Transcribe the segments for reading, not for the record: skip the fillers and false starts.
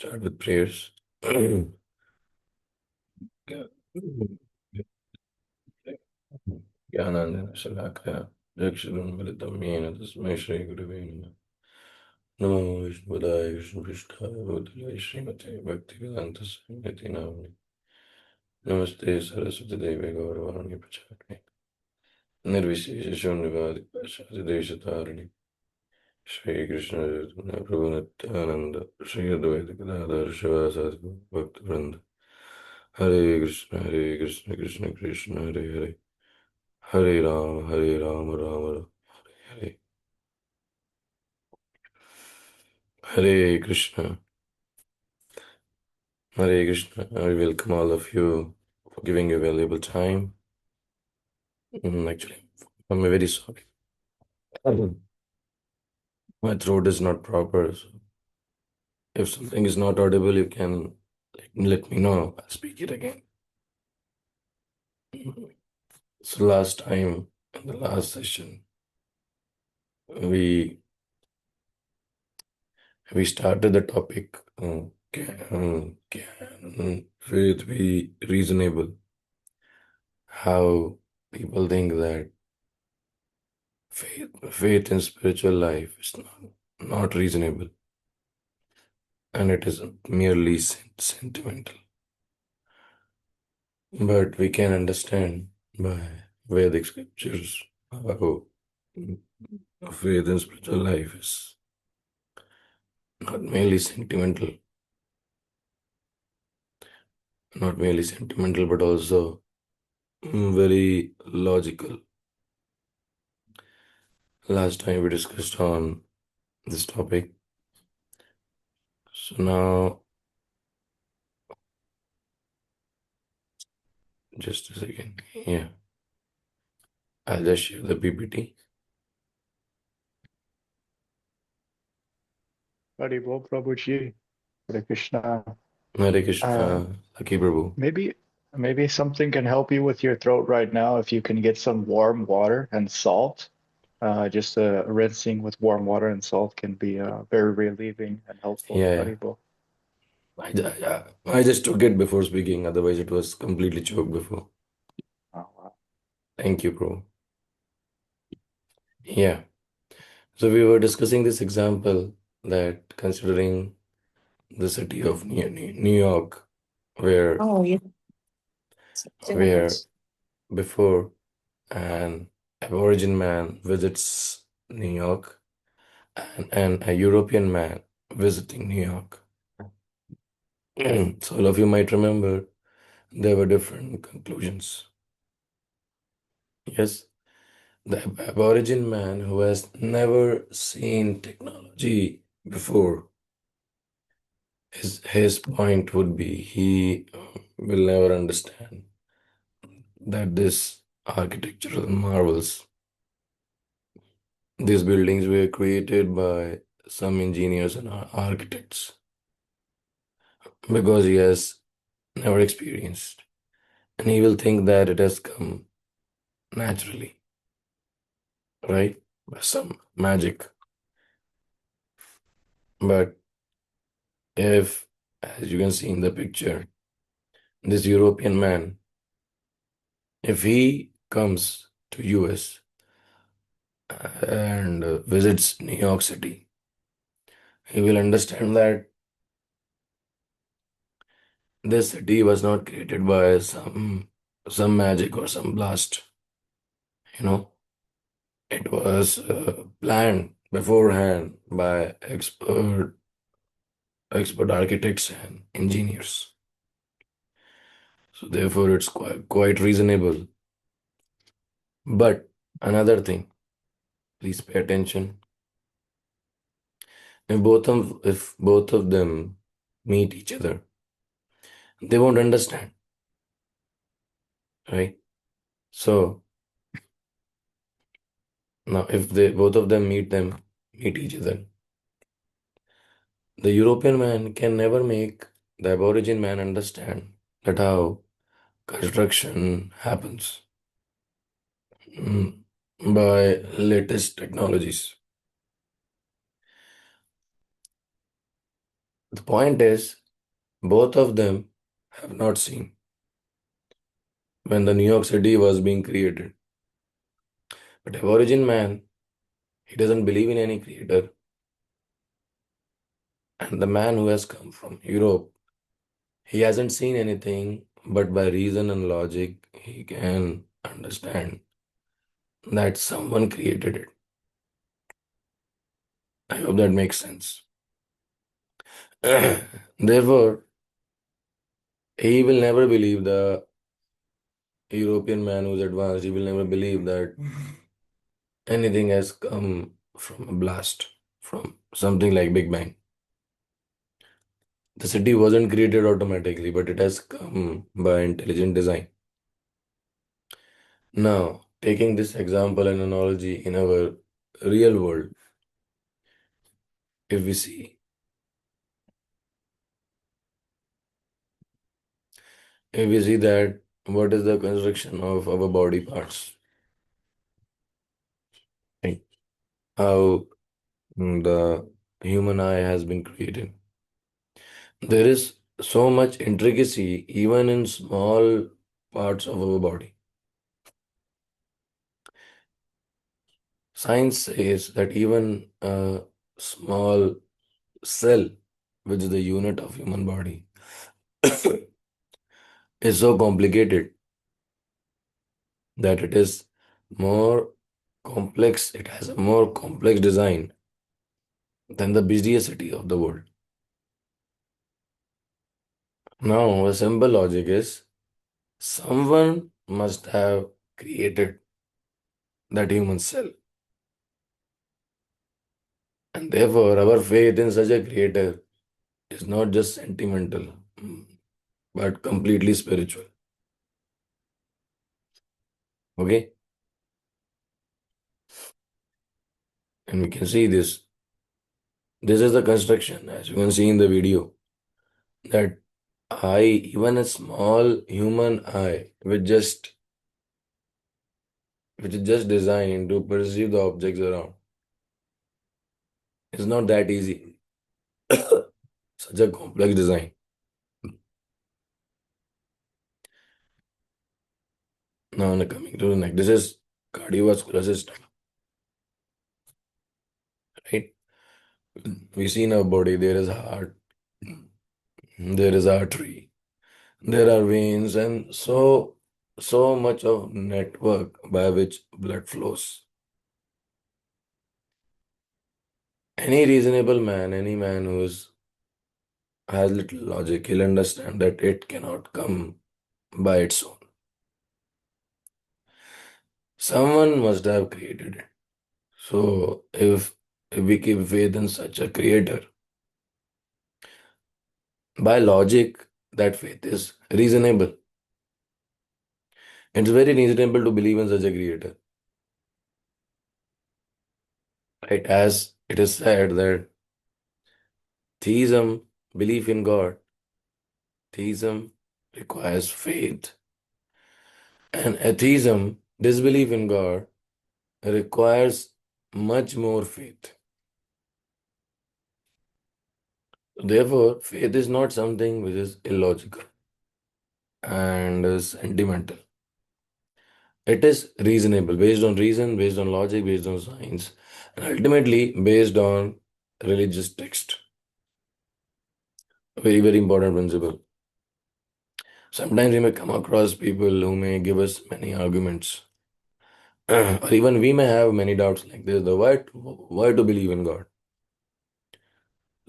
start with prayers. ज्ञानाञ्जन शलाकया चक्षुरुन्मिलितं येन तस्मै श्रीगुरवे नमः। नमो विष्णुपदाय कृष्णपृष्ठाय भूतले श्रीमते भक्तिवेदान्त स्वामिनिति नामिने। नमस्ते सरस्वती देवे गौरवाणी प्रचारिणे निर्विशेष शून्यवादी पाश्चात्यदेशतारिणे श्रीकृष्ण चैतन्य प्रभु नित्यानंद श्री अद्वैत गदाधर शिवासादि भक्तवृंद हरे कृष्ण कृष्ण कृष्ण हरे हरे हरे राम राम राम हरे हरे कृष्ण हरे Krishna. I welcome all of you for giving your valuable time. Actually, I'm very sorry. My throat is not proper. So if something is not audible, you can let me know. I'll speak it again. So last time in the last session, we we started the topic. Can faith be reasonable? How people think that faith in spiritual life is not reasonable, and it is merely sentimental. But we can understand by Vedic scriptures how faith in spiritual life is not merely sentimental, but also very logical. Last time we discussed on this topic. So now, just a second. Yeah, I'll just share the PPT. Haribol Prabhuji, Hare Krishna. Hare Krishna, Lucky Prabhu. Maybe something can help you with your throat right now if you can get some warm water and salt. Just rinsing with warm water and salt can be very relieving and helpful. Yeah, yeah. Haribol. I just took it before speaking, otherwise, it was completely choked before. Oh, wow. Thank you, bro. Yeah. So we were discussing this example that considering the city of New York, where Oh, yeah. where before an Aboriginal man visits New York and a European man visiting New York. So all of you might remember there were different conclusions. Yes, the Aboriginal man who has never seen technology before, his point would be he will never understand that this architectural marvels, these buildings were created by some engineers and architects because he has never experienced, and he will think that it has come naturally, right? By some magic. But if, as you can see in the picture, this European man, if he comes to US and visits New York City, he will understand that this city was not created by some magic or some blast. You know, it was planned beforehand by expert architects and engineers. So therefore, it's quite reasonable. But another thing, please pay attention. If both of them meet each other, they won't understand, right? So now, if they both of them meet each other, the European man can never make the Aborigine man understand that how construction happens mm, by latest technologies. The point is, both of them have not seen when the New York City was being created. But Aborigine man, he doesn't believe in any creator. And the man who has come from Europe, he hasn't seen anything, but by reason and logic, he can understand that someone created it. I hope that makes sense. Therefore, he will never believe the European man who's advanced, he will never believe that anything has come from a blast, from something like Big Bang. The city wasn't created automatically, but it has come by intelligent design. Now, taking this example and analogy in our real world, if we see, if we see that what is the construction of our body parts, right? How the human eye has been created. There is so much intricacy even in small parts of our body. Science says that even a small cell, which is the unit of human body, is so complicated that it is more complex, it has a more complex design than the busiest city of the world. Now, a simple logic is someone must have created that human cell. And therefore, our faith in such a creator is not just sentimental, but completely spiritual. Okay? And we can see this. This is the construction, as you can see in the video, that eye, even a small human eye, which is just designed to perceive the objects around, it's not that easy. Such a complex design. Now, coming to the neck, this is cardiovascular system, right? We see in our body there is heart, there is artery, there are veins, and so much of network by which blood flows. Any reasonable man, any man who has little logic, he'll understand that it cannot come by its own. Someone must have created it. So if we keep faith in such a creator, by logic, that faith is reasonable. It's very reasonable to believe in such a creator. Right? As it is said that theism, belief in God, theism requires faith. And atheism, disbelief in God, requires much more faith. Therefore, faith is not something which is illogical and sentimental. It is reasonable, based on reason, based on logic, based on science, and ultimately based on religious text. Very, very important principle. Sometimes we may come across people who may give us many arguments, or even we may have many doubts like this: the why to believe in God?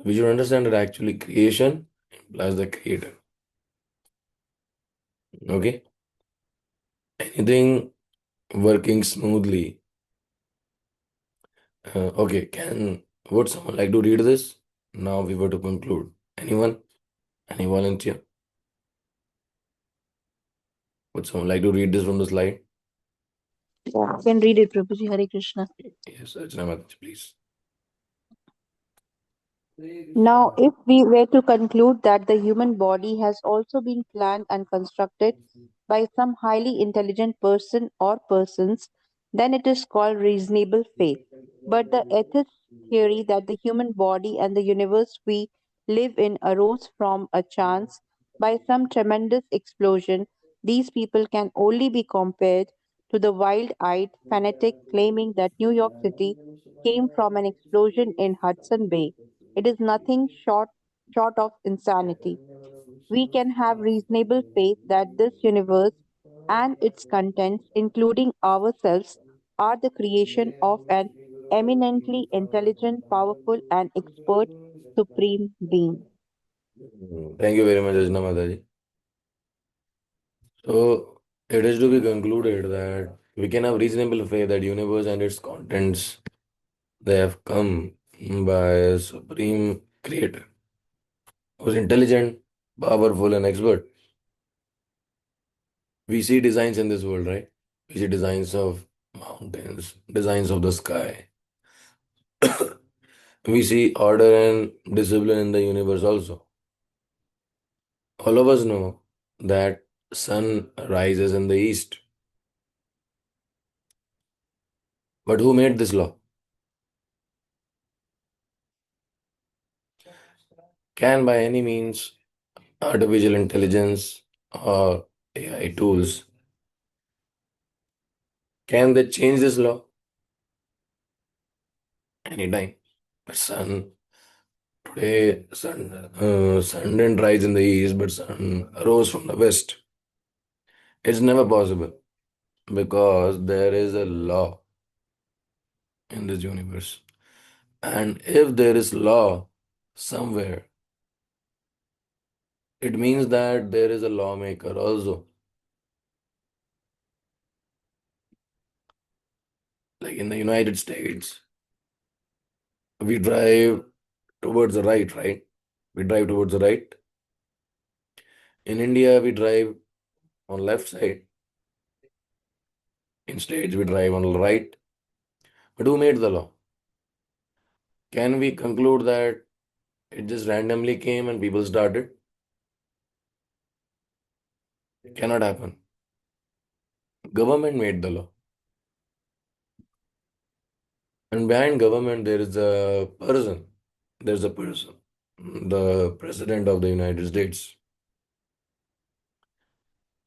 We should understand that actually creation implies the creator. Okay, anything working smoothly. Okay, would someone like to read this? Now we were to conclude. Anyone? Any volunteer? Would someone like to read this from the slide? Yeah. You can read it, Prabhuji. Hare Krishna. Yes, Archana Mataji, please. Now, if we were to conclude that the human body has also been planned and constructed by some highly intelligent person or persons, then it is called reasonable faith. But the atheist theory that the human body and the universe we live in arose from a chance by some tremendous explosion, these people can only be compared to the wild eyed fanatic claiming that New York City came from an explosion in Hudson Bay. It is nothing short of insanity. We can have reasonable faith that this universe and its contents, including ourselves, are the creation of an eminently intelligent, powerful, and expert supreme being. Thank you very much, Ajna Mataji. So it is to be concluded that we can have reasonable faith that universe and its contents they have come by a supreme creator who's intelligent, powerful, and expert. We see designs in this world, right? We see designs of mountains, designs of the sky. We see order and discipline in the universe also. All of us know that sun rises in the east. But who made this law? Can by any means artificial intelligence or AI tools can they change this law? Anytime. But sun didn't rise in the east, but sun rose from the west. It's never possible because there is a law in this universe. And if there is law somewhere, it means that there is a lawmaker also. Like in the United States, we drive towards the right, right? We drive towards the right. In India, we drive on left side. In states, we drive on the right. But who made the law? Can we conclude that it just randomly came and people started? It cannot happen. Government made the law. And behind government, there is a person. There's a person. The President of the United States.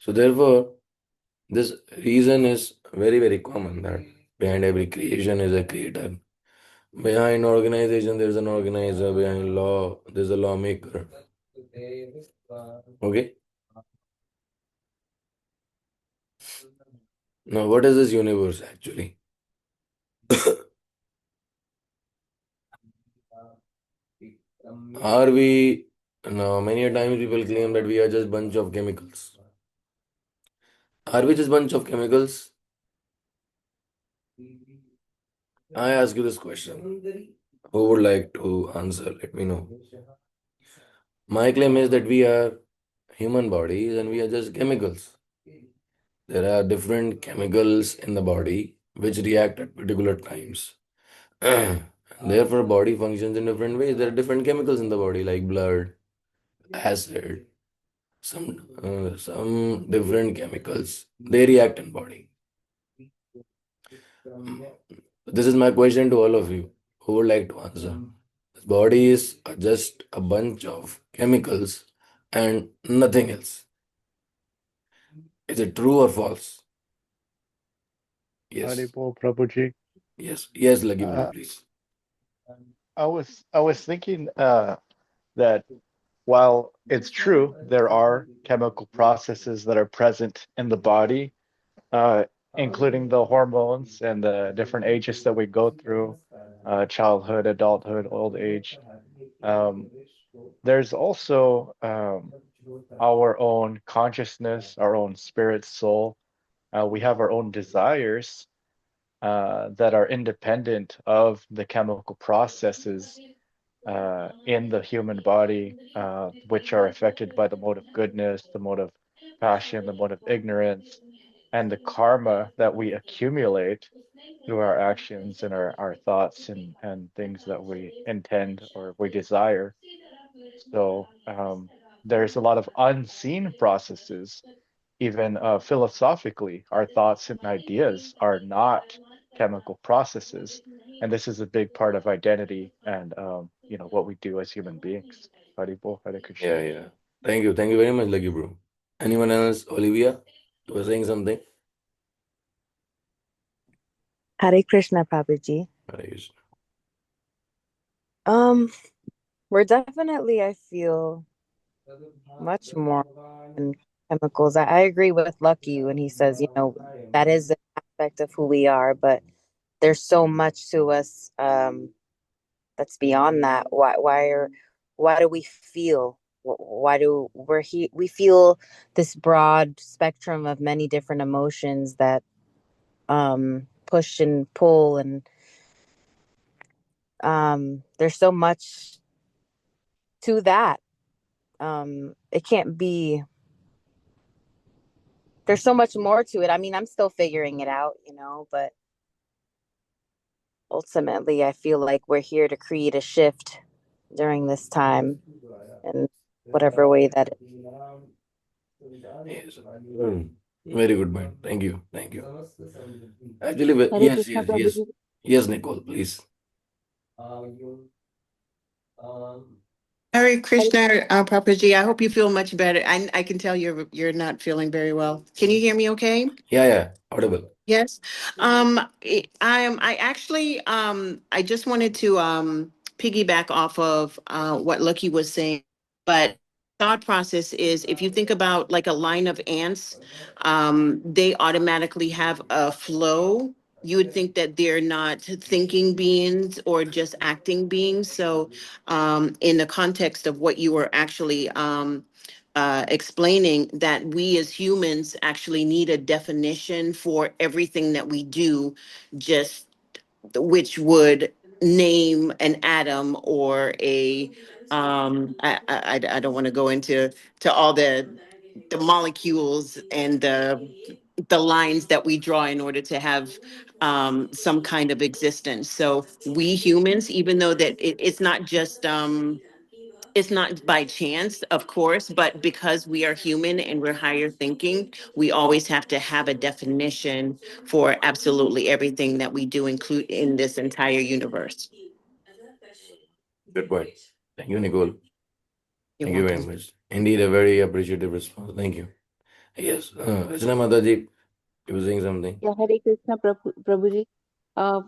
So therefore, this reason is very, very common that behind every creation is a creator. Behind organization, there's an organizer. Behind law, there's a lawmaker. Okay. Now, what is this universe actually? Are we now? Many a times people claim that we are just bunch of chemicals. Are we just bunch of chemicals? I ask you this question. Who would like to answer? Let me know. My claim is that we are human bodies and we are just chemicals. There are different chemicals in the body which react at particular times. Therefore, body functions in different ways. There are different chemicals in the body like blood, acid, some different chemicals. They react in body. This is my question to all of you. Who would like to answer? This body is just a bunch of chemicals and nothing else. Is it true or false? Yes. Haribol Prabhuji. Yes. Yes, Lucky Brother, Uh, please. I was thinking that while it's true there are chemical processes that are present in the body, uh, including the hormones and the different ages that we go through, childhood, adulthood, old age. Um, there's also our own consciousness, our own spirit, soul. We have our own desires that are independent of the chemical processes in the human body, which are affected by the mode of goodness, the mode of passion, the mode of ignorance, and the karma that we accumulate through our actions and our thoughts and things that we intend or we desire. So there's a lot of unseen processes, even philosophically. Our thoughts and ideas are not chemical processes. And this is a big part of identity and what we do as human beings. Haribo, Hare Yeah, Krishna. yeah. Thank you. Thank you very much, Lucky bro. Anyone else? Olivia? You were saying something? Hare Krishna, Prabhuji. Hare Krishna. Um, we're definitely, I feel, much more than chemicals. I agree with Lucky when he says, that is an aspect of who we are, but there's so much to us that's beyond that. Why do we feel? Why do we feel this broad spectrum of many different emotions that push and pull and there's so much to that. It can't be there's so much more to it. I mean, I'm still figuring it out, but ultimately I feel like we're here to create a shift during this time in whatever way that is. Yes. Very good point. Thank you. Thank you. Actually, Hare yes, Krishna yes, yes. Prabhuji. Yes, Nicole, please. Hare Hare, Krishna, Papaji. I hope you feel much better. I can tell you're not feeling very well. Can you hear me okay? Yeah, yeah. Audible. Yes. I actually I just wanted to piggyback off of what Lucky was saying, but thought process is if you think about like a line of ants, they automatically have a flow. You would think that they're not thinking beings or just acting beings. So in the context of what you were actually explaining, that we as humans actually need a definition for everything that we do, just which would name an atom or a I don't want to go into to all the molecules and the lines that we draw in order to have some kind of existence. So we humans, even though that it's not just it's not by chance, of course, but because we are human and we're higher thinking, we always have to have a definition for absolutely everything that we do, include in this entire universe. Good point. Thank you, Nicole. You're Thank you very welcome. much. Indeed, a very appreciative response. Thank you. Yes, Rachna Mataji, you were saying something. yeah, Hare Krishna Prabhuji. Uh,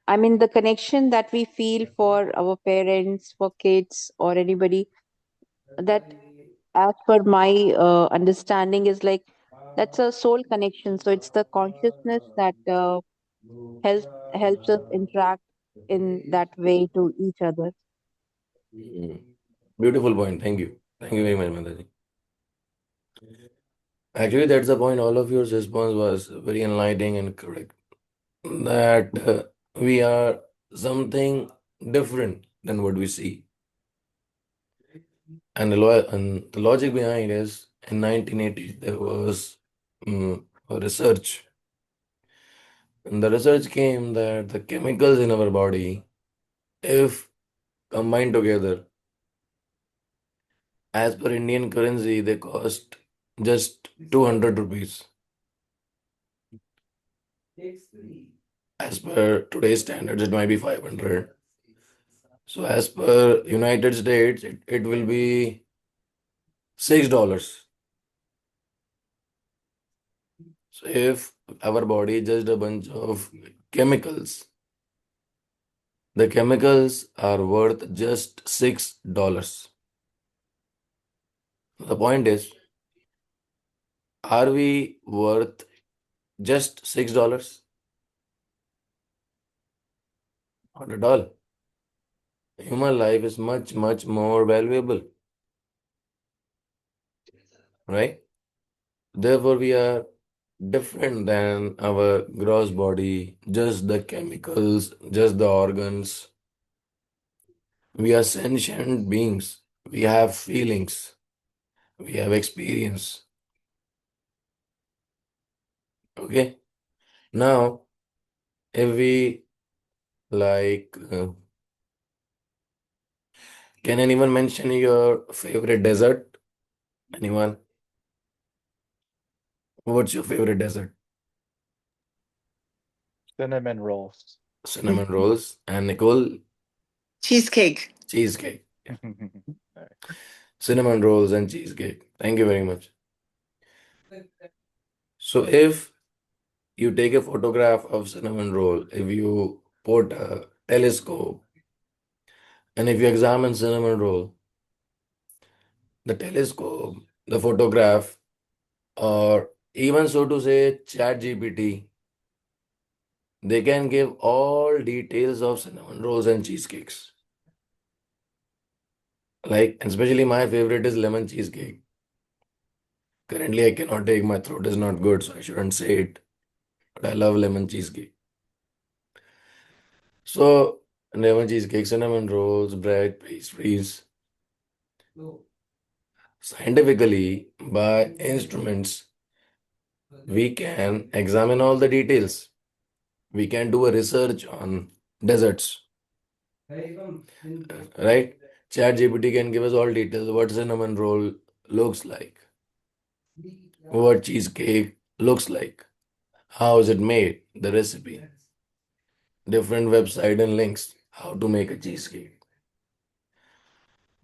I mean, the connection that we feel for our parents, for kids, or anybody, that, as per my understanding, is like that's a soul connection. So it's the consciousness that helps us interact in that way to each other. Mm. Beautiful point. Thank you. Thank you very much, Mataji. Actually, that's the point. All of your response was very enlightening and correct. That we are something different than what we see. And the logic behind is in 1980 there was a research. And the research came that the chemicals in our body, if combined together, as per Indian currency, they cost just 200 rupees. As per today's standards, it might be 500. So as per United States, it will be $6. So if our body is just a bunch of chemicals, the chemicals are worth just $6. The point is, are we worth just $6? Not at all. Human life is much, much more valuable, right? Therefore, we are different than our gross body, just the chemicals, just the organs. We are sentient beings. We have feelings. We have experience. Okay. Now, if we like, can anyone mention your favorite dessert? Anyone? What's your favorite dessert? Cinnamon rolls. cinnamon rolls, and Nicole, Cheesecake. cheesecake. Yeah. Alright. Cinnamon rolls and cheesecake. Thank you very much. So if you take a photograph of cinnamon roll, if you put a telescope, and if you examine cinnamon roll, the telescope, the photograph, or even so to say, Chat GPT, they can give all details of cinnamon rolls and cheesecakes. Like, especially my favorite is lemon cheesecake. Currently, I cannot take, my throat is not good, so I shouldn't say it. But I love lemon cheesecake. So, lemon cheesecake, cinnamon rolls, bread, pastries. Scientifically, by instruments, we can examine all the details. We can do a research on deserts, right? Chat GPT can give us all details what cinnamon roll looks like, what cheesecake looks like, how is it made, the recipe, different website and links, how to make a cheesecake.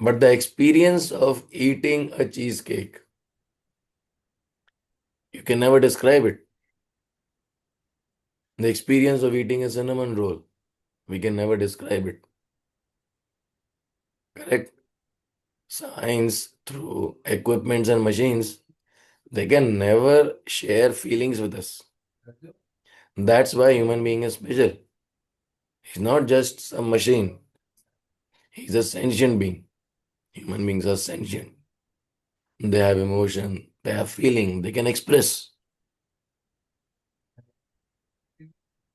But the experience of eating a cheesecake, you can never describe it. The experience of eating a cinnamon roll, we can never describe it. Correct? Science, through equipments and machines, they can never share feelings with us. That's why human being is special. He's not just some machine. He's a sentient being. Human beings are sentient. They have emotion, they have feeling, they can express.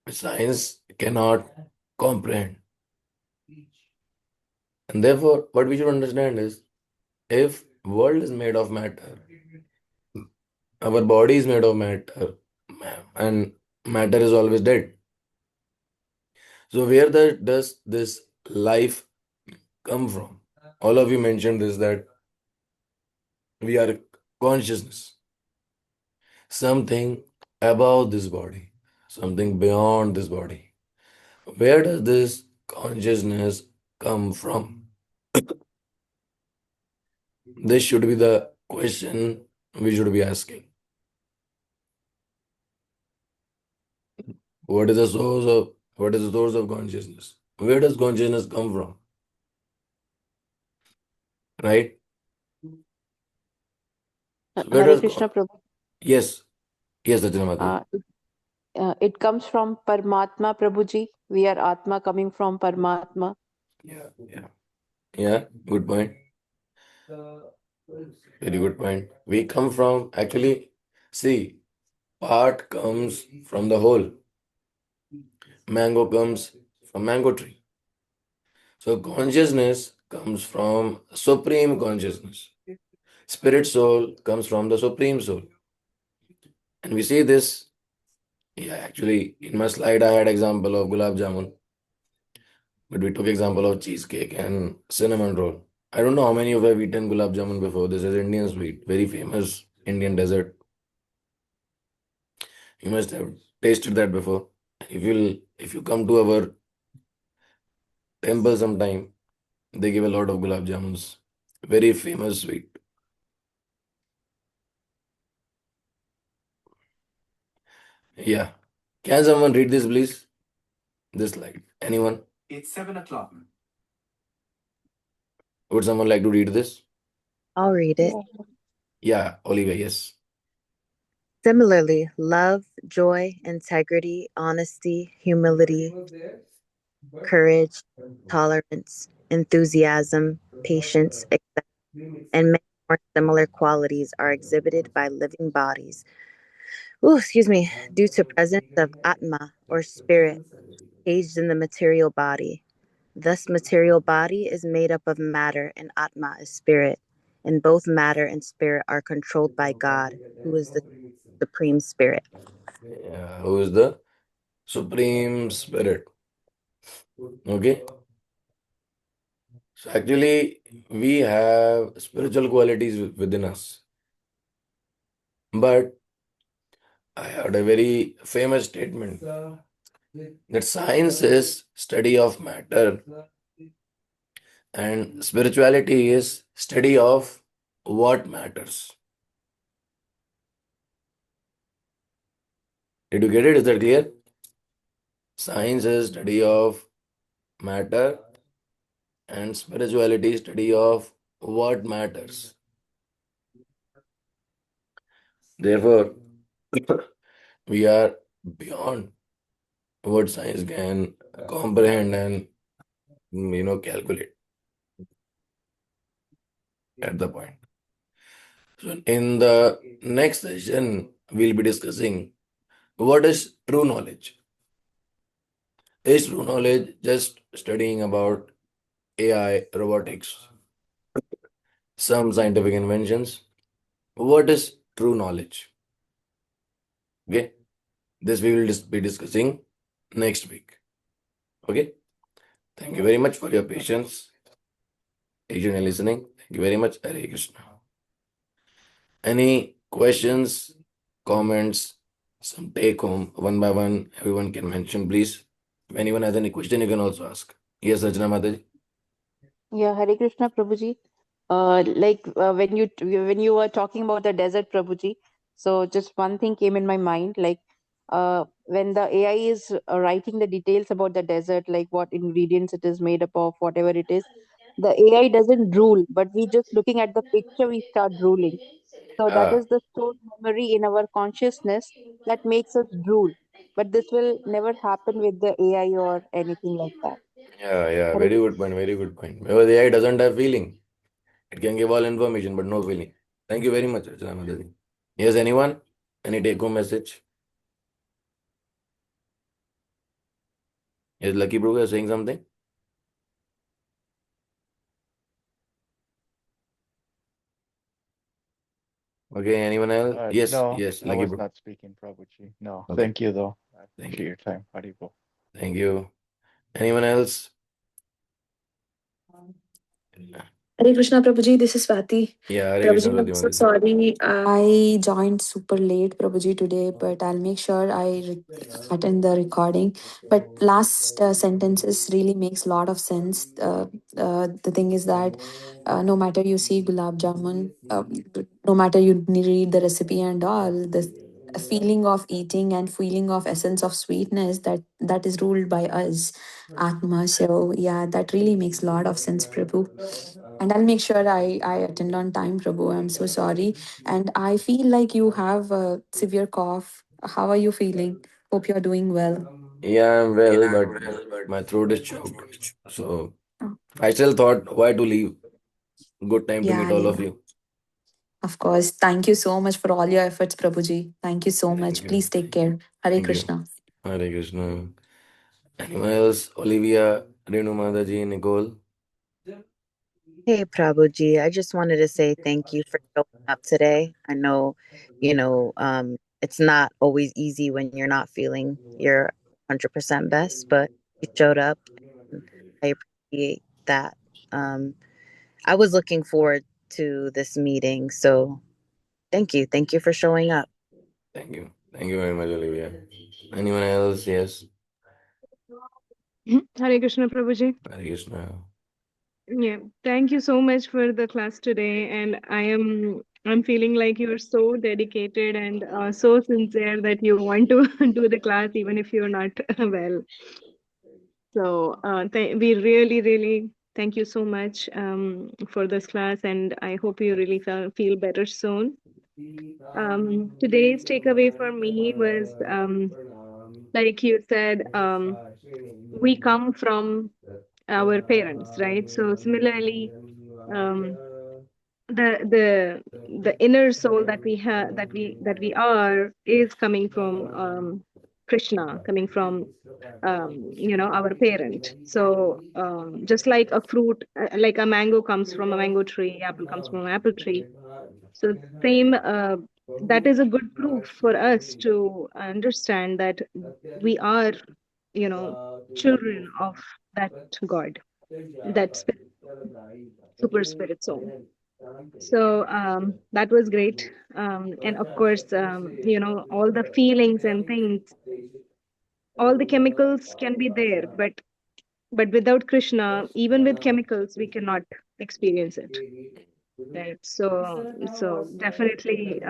Science cannot comprehend. And therefore, what we should understand is, if world is made of matter, our body is made of matter, and matter is always dead. So where does this life come from? All of you mentioned this, that we are consciousness, something above this body, something beyond this body. Where does this consciousness come from? This should be the question we should be asking. What is the source of consciousness? Where does consciousness come from? Right? So where Hare does Krishna Prabhu. yes, yes, Rachana Mataji. Uh, it comes from Paramatma Prabhuji. We are Atma coming from Paramatma. Yeah, yeah, yeah. Good point. Very good point. We come from, actually, see, part comes from the whole. Mango comes from mango tree. So consciousness comes from supreme consciousness. Spirit soul comes from the supreme soul. And we see this, yeah, actually, in my slide I had example of gulab jamun, but we took example of cheesecake and cinnamon roll. I don't know how many of you have eaten gulab jamun before. This is Indian sweet, very famous Indian dessert. You must have tasted that before. If you come to our temple sometime, they give a lot of gulab jamuns. Very famous sweet. Yeah. Can someone read this, please? This slide. Anyone? It's 7 o'clock. Would someone like to read this? I'll read it. Yeah, Olivia, yes. Similarly, love, joy, integrity, honesty, humility, courage, tolerance, enthusiasm, patience, etc., and many more similar qualities are exhibited by living bodies. Due to presence of Atma or spirit caged in the material body. Thus, material body is made up of matter and Atma is spirit, and both matter and spirit are controlled by God, who is the supreme spirit. Yeah, who is the Supreme Spirit? Okay. So actually, we have spiritual qualities within us. But I heard a very famous statement that science is study of matter and spirituality is study of what matters. Did you get it? Is that clear? Science is study of matter and spirituality is study of what matters. Therefore, we are beyond what science can comprehend and calculate at the point. So in the next session, we'll be discussing what is true knowledge. Is true knowledge just studying about AI, robotics, some scientific inventions? What is true knowledge? Okay, this we will be discussing next week. Okay, thank you very much for your patience, patiently listening. Thank you very much. Hare Krishna. Any questions, comments, some take home one by one? Everyone can mention, please. If anyone has any question, you can also ask. Yes, Rachana Mataji. Yeah, Hare Krishna, Prabhuji. When you were talking about the desert, Prabhuji, so just one thing came in my mind. When the AI is writing the details about the desert, like what ingredients it is made up of, whatever it is, the AI doesn't drool, but we just looking at the picture, we start drooling. So that Ah, is the stored memory in our consciousness that makes us drool. But this will never happen with the AI or anything like that. yeah, Hare very good point, very good point. Because AI doesn't have feeling. It can give all information, but no feeling. Thank you very much, Rachana Mataji. Yes, anyone? Any take home message? Yes, Lucky Bro is saying something? Okay, anyone else? Yes, No, yes, I Lucky was Bro. not speaking, Prabhuji. No, Okay, thank you though. I thank appreciate you. your time. Haribo. Thank you. Anyone else? Hare Krishna Prabhuji, this is Swati. Yeah, Hare Krishna, Prabhuji, I'm so Mataji. sorry. I joined super late, Prabhuji, today, but I'll make sure attend the recording. But last sentences really makes a lot of sense. The thing is that no matter you see gulab jamun, no matter you read the recipe and all, the feeling of eating and feeling of essence of sweetness that is ruled by us, Atma. So yeah, that really makes a lot of sense, Prabhu. And I'll make sure I attend on time, Prabhu. I'm so sorry. And I feel like you have a severe cough. How are you feeling? Hope you're doing well. Yeah, I'm well, but my throat is choked. So Oh, I still thought, why to leave? Good time to meet yeah, all of yeah. you. Of course. Thank you so much for all your efforts, Prabhuji. Thank you so Thank much. you. Please take care. Hare Thank you. Krishna. Hare Krishna. Anyone else? Olivia, Renu Mataji, Nicole. Hey, Prabhuji, I just wanted to say thank you for showing up today. I know, it's not always easy when you're not feeling your 100% best, but you showed up and I appreciate that. Um, I was looking forward to this meeting, so thank you. Thank you for showing up. Thank you. Thank you very much, Olivia. Anyone else? Yes. Hare Krishna Prabhuji. Hare Krishna. Yeah, thank you so much for the class today, and I'm feeling like you're so dedicated and so sincere that you want to do the class even if you're not well. So we really, really thank you so much for this class, and I hope you really feel better soon. Today's takeaway for me was like you said, we come from our parents, right? So similarly, um, the inner soul that we have that we are is coming from Krishna, coming from our parent. So just like a fruit, like a mango comes from a mango tree, apple comes from an apple tree. So same, that is a good proof for us to understand that we are, children of that God, that spirit, super spirit soul. So that was great. And of course, all the feelings and things all the chemicals can be there, but without Krishna, even with chemicals, we cannot experience it. Right. So definitely,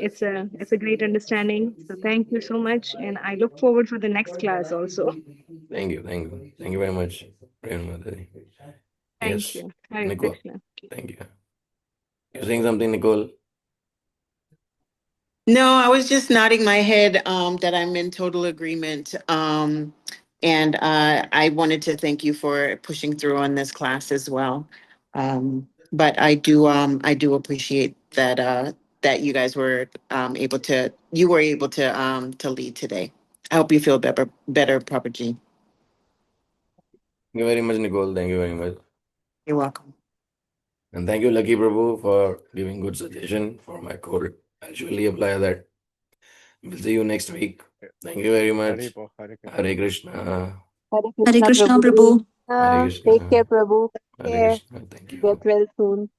it's a great understanding. So thank you so much, and I look forward for the next class also. Thank you. Thank you very much, Renumadari. Thank Yes, you. Hare Nicole. Krishna. Thank you. You're saying something, Nicole? No, I was just nodding my head that I'm in total agreement. And I wanted to thank you for pushing through on this class as well. But I do appreciate that that you guys were able to lead today. I hope you feel better, Papa G. Thank you very much, Nicole. Thank you very much. You're welcome. And thank you, Lucky Prabhu, for giving good suggestion for my cold. I'll surely apply that. We'll see you next week. Thank you very much. Haribo, Hare Krishna. Hare Krishna. Hare Hare Krishna, Krishna, Prabhuji. Prabhu. Hare Uh, Take Krishna. care, Prabhu. Hare Care. Krishna. Thank Get you. well soon.